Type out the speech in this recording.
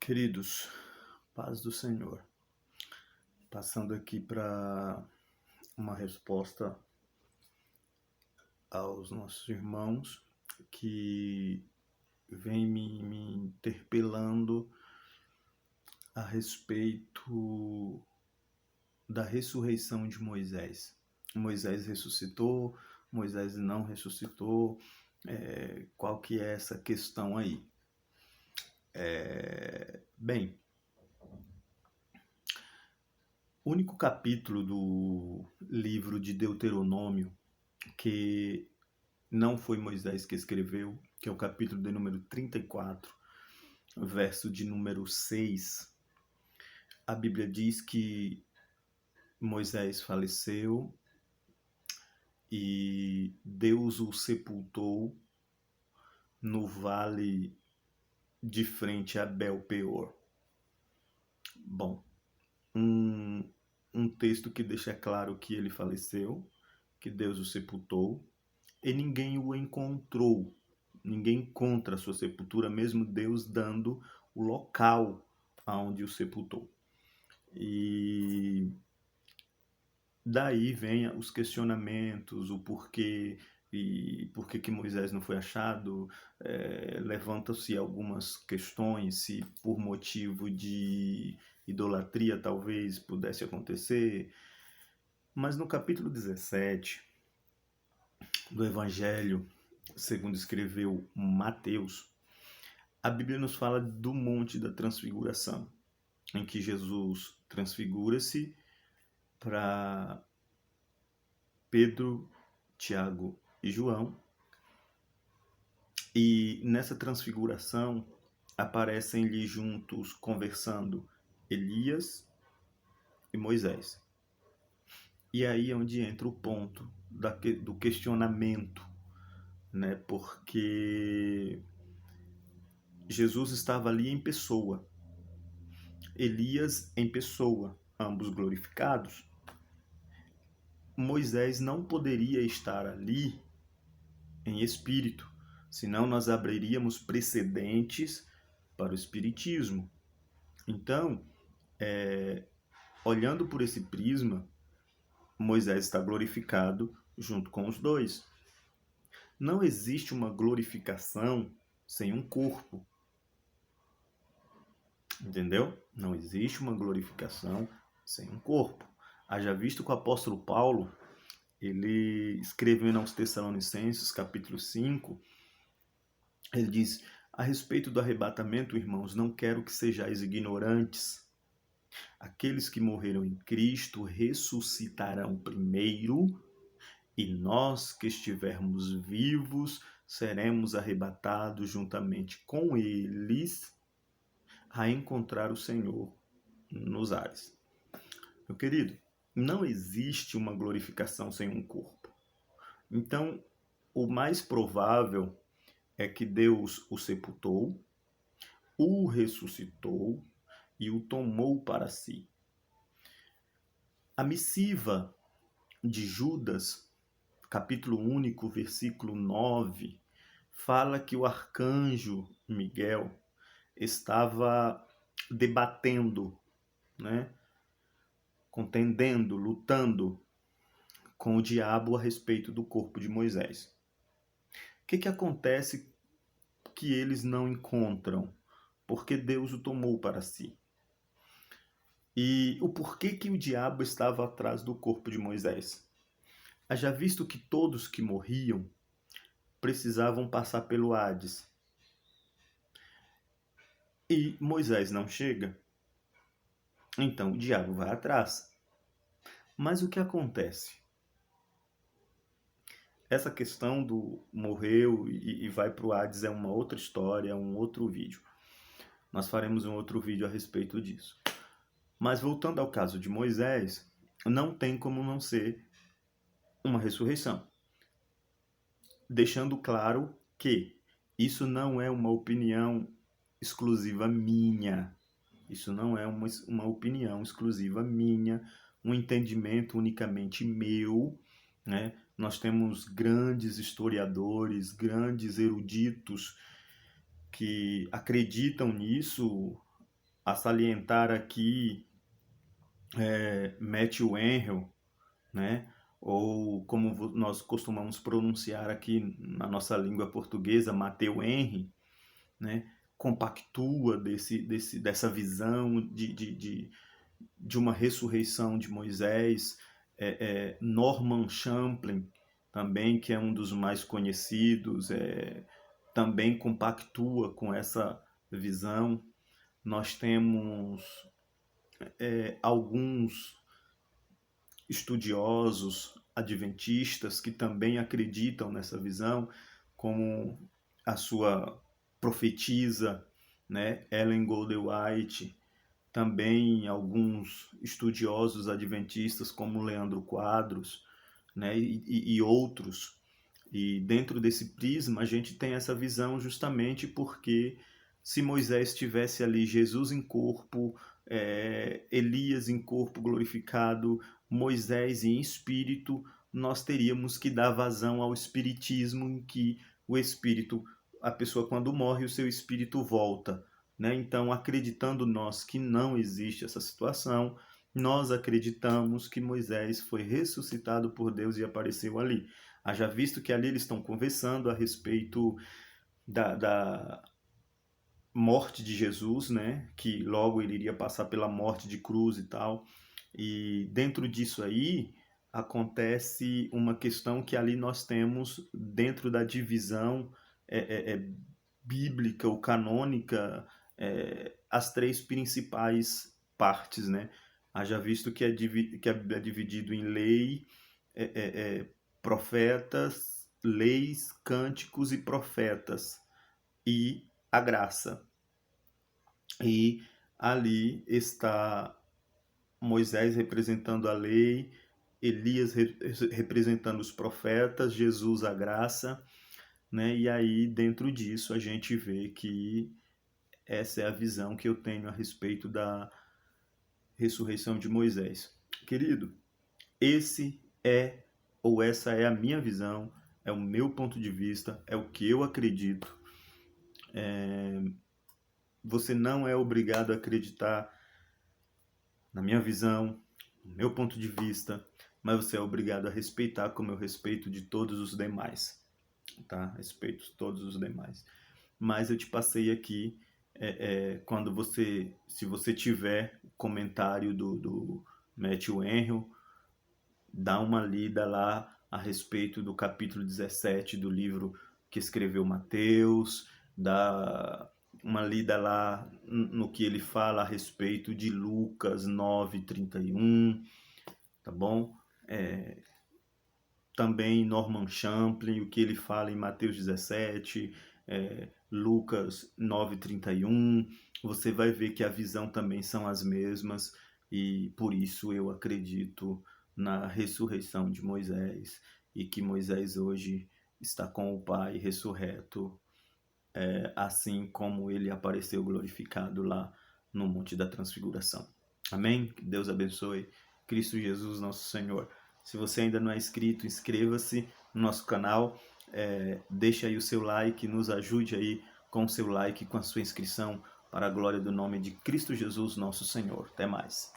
Queridos, paz do Senhor. Passando aqui para uma resposta aos nossos irmãos que vêm me interpelando a respeito da ressurreição de Moisés. Moisés ressuscitou, Moisés não ressuscitou, qual que é essa questão aí? Bem, o único capítulo do livro de Deuteronômio que não foi Moisés que escreveu, que é o capítulo de número 34, verso de número 6, a Bíblia diz que Moisés faleceu e Deus o sepultou no vale de frente a Bel-peor. Bom, um texto que deixa claro que ele faleceu, que Deus o sepultou, e ninguém o encontrou. Ninguém encontra a sua sepultura, mesmo Deus dando o local aonde o sepultou. E daí vem os questionamentos, o porquê e por que Moisés não foi achado. Levantam-se algumas questões, se por motivo de idolatria talvez pudesse acontecer. Mas no capítulo 17 do Evangelho, segundo escreveu Mateus, a Bíblia nos fala do Monte da Transfiguração, em que Jesus transfigura-se para Pedro, Tiago e João. E nessa transfiguração aparecem-lhe juntos conversando Elias e Moisés. E aí é onde entra o ponto do questionamento, né? Porque Jesus estava ali em pessoa, Elias em pessoa, ambos glorificados. Moisés não poderia estar ali em espírito, senão nós abriríamos precedentes para o espiritismo. Então, olhando por esse prisma, Moisés está glorificado junto com os dois. Não existe uma glorificação sem um corpo. Entendeu? Não existe uma glorificação sem um corpo. Haja visto que o apóstolo Paulo, ele escrevendo aos Tessalonicenses, capítulo 5, ele diz: a respeito do arrebatamento, irmãos, não quero que sejais ignorantes. Aqueles que morreram em Cristo ressuscitarão primeiro, e nós que estivermos vivos seremos arrebatados juntamente com eles a encontrar o Senhor nos ares. Meu querido, não existe uma glorificação sem um corpo. Então, o mais provável é que Deus o sepultou, o ressuscitou e o tomou para si. A missiva de Judas, capítulo único, versículo 9, fala que o arcanjo Miguel estava debatendo, né? Contendendo, lutando com o diabo a respeito do corpo de Moisés. O que acontece que eles não encontram? Porque Deus o tomou para si. E o porquê que o diabo estava atrás do corpo de Moisés? Haja visto que todos que morriam precisavam passar pelo Hades. E Moisés não chega. Então o diabo vai atrás. Mas o que acontece? Essa questão do morreu e vai para o Hades é uma outra história, é um outro vídeo. Nós faremos um outro vídeo a respeito disso. Mas voltando ao caso de Moisés, não tem como não ser uma ressurreição. Deixando claro que isso não é uma opinião exclusiva minha. Isso não é uma opinião exclusiva minha, um entendimento unicamente meu, né? Nós temos grandes historiadores, grandes eruditos que acreditam nisso, a salientar aqui Matthew Henry, né? Ou como nós costumamos pronunciar aqui na nossa língua portuguesa, Mateu Henry, né? Compactua dessa visão de uma ressurreição de Moisés. Norman Champlin, também, que é um dos mais conhecidos, também compactua com essa visão. Nós temos alguns estudiosos adventistas que também acreditam nessa visão, como a sua profetisa, né, Ellen Golden White, também alguns estudiosos adventistas como Leandro Quadros, né, e outros. E dentro desse prisma a gente tem essa visão justamente porque se Moisés tivesse ali Jesus em corpo, Elias em corpo glorificado, Moisés em espírito, nós teríamos que dar vazão ao espiritismo, em que o espírito, a pessoa quando morre, o seu espírito volta, né? Então, acreditando nós que não existe essa situação, nós acreditamos que Moisés foi ressuscitado por Deus e apareceu ali. Haja visto que ali eles estão conversando a respeito da morte de Jesus, né? Que logo ele iria passar pela morte de cruz e tal. E dentro disso aí acontece uma questão que ali nós temos dentro da divisão bíblica ou canônica, as três principais partes, né? Haja visto que que é dividido em lei, profetas, leis, cânticos e profetas, e a graça. E ali está Moisés representando a lei, Elias representando os profetas, Jesus a graça, né? E aí dentro disso a gente vê que essa é a visão que eu tenho a respeito da ressurreição de Moisés. Querido, esse é ou essa é a minha visão, é o meu ponto de vista, é o que eu acredito. Você não é obrigado a acreditar na minha visão, no meu ponto de vista, mas você é obrigado a respeitar como eu respeito de todos os demais, tá? Respeito todos os demais. Mas eu te passei aqui, quando se você tiver o comentário do Matthew Henry, dá uma lida lá a respeito do capítulo 17 do livro que escreveu Mateus, dá uma lida lá no que ele fala a respeito de Lucas 9:31, tá bom? Também Norman Champlin, o que ele fala em Mateus 17, Lucas 9:31, você vai ver que a visão também são as mesmas, e por isso eu acredito na ressurreição de Moisés, e que Moisés hoje está com o Pai ressurreto, assim como ele apareceu glorificado lá no Monte da Transfiguração. Amém? Que Deus abençoe. Cristo Jesus, nosso Senhor. Se você ainda não é inscrito, inscreva-se no nosso canal, deixa aí o seu like, nos ajude aí com o seu like, com a sua inscrição, para a glória do nome de Cristo Jesus, nosso Senhor. Até mais.